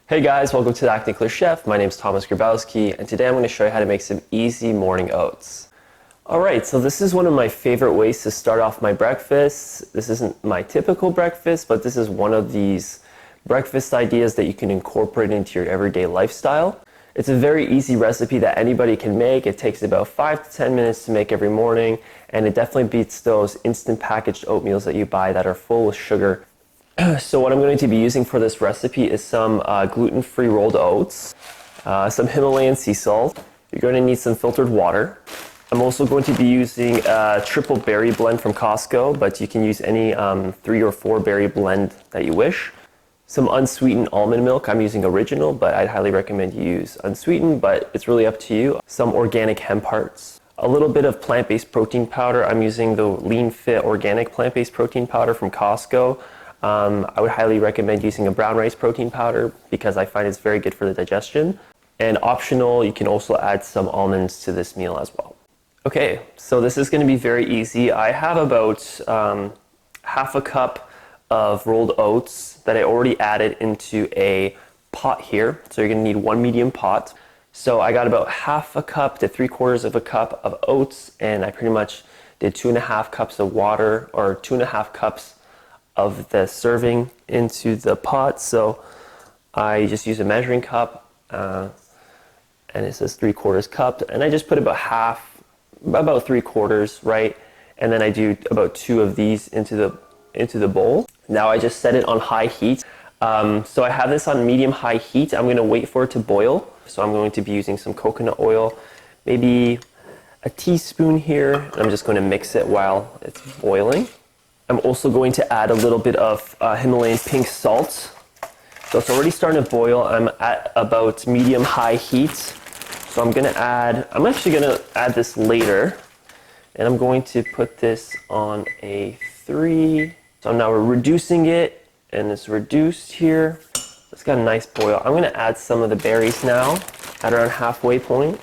Hey guys, welcome to the Acne Clear Chef. My name is Thomas Grabowski, and today I'm going to show you how to make some easy morning oats. Alright, so this is one of my favorite ways to start off my breakfast. This isn't my typical breakfast, but this is one of these breakfast ideas that you can incorporate into your everyday lifestyle. It's a very easy recipe that anybody can make. It takes about 5 to 10 minutes to make every morning, and it definitely beats those instant packaged oatmeals that you buy that are full of sugar. So what I'm going to be using for this recipe is some gluten-free rolled oats, some Himalayan sea salt. You're going to need some filtered water. I'm also going to be using a triple berry blend from Costco, but you can use any 3 or 4 berry blend that you wish. Some unsweetened almond milk. I'm using original, but I'd highly recommend you use unsweetened, but it's really up to you. Some organic hemp hearts. A little bit of plant-based protein powder. I'm using the Lean Fit organic plant-based protein powder from Costco. I would highly recommend using a brown rice protein powder because I find it's very good for the digestion. And optional, you can also add some almonds to this meal as well. Okay, so this is going to be very easy. I have about half a cup of rolled oats that I already added into a pot here. So you're going to need 1 medium pot. So I got about half a cup to 3/4 of a cup of oats, and I pretty much did 2.5 cups of water, or 2.5 cups of the serving into the pot. So I just use a measuring cup, and it says 3/4 cup, and I just put about 3/4, right? And then I do about 2 of these into the bowl. Now I just set it on high heat. So I have this on medium-high heat. I'm going to wait for it to boil. So I'm going to be using some coconut oil, maybe a teaspoon here. I'm just going to mix it while it's boiling. I'm also going to add a little bit of Himalayan pink salt. So it's already starting to boil. I'm at about medium-high heat. So I'm actually going to add this later. And I'm going to put this on a 3. So now we're reducing it, and it's reduced here. It's got a nice boil. I'm going to add some of the berries now at around halfway point.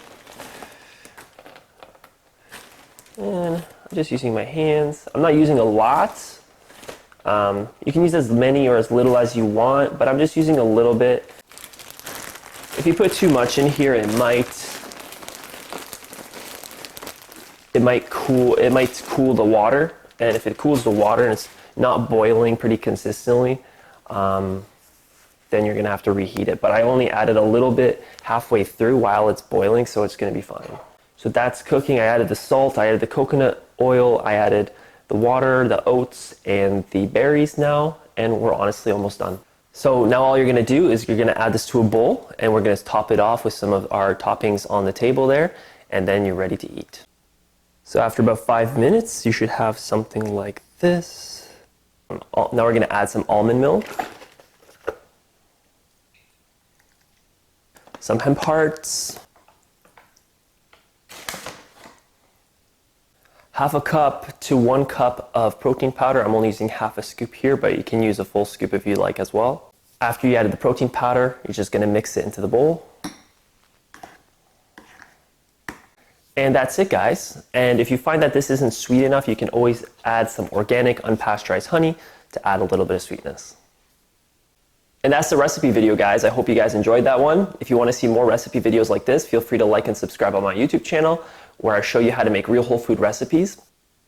And I'm just using my hands. I'm not using a lot. You can use as many or as little as you want, but I'm just using a little bit. If you put too much in here, it might cool the water. And if it cools the water and it's not boiling pretty consistently, then you're gonna have to reheat it. But I only added a little bit halfway through while it's boiling, so it's gonna be fine. So that's cooking. I added the salt, I added the coconut oil, I added the water, the oats, and the berries now, and we're honestly almost done. So now all you're gonna do is you're gonna add this to a bowl, and we're gonna top it off with some of our toppings on the table there, and then you're ready to eat. So after about 5 minutes, you should have something like this. Now we're gonna add some almond milk, some hemp hearts, half a cup to 1 cup of protein powder. I'm only using half a scoop here, but you can use a full scoop if you like as well. After you added the protein powder, you're just gonna mix it into the bowl. And that's it, guys. And if you find that this isn't sweet enough, you can always add some organic unpasteurized honey to add a little bit of sweetness. And that's the recipe video, guys. I hope you guys enjoyed that one. If you want to see more recipe videos like this, feel free to like and subscribe on my YouTube channel, where I show you how to make real whole food recipes.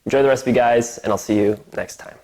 Enjoy the recipe, guys, and I'll see you next time.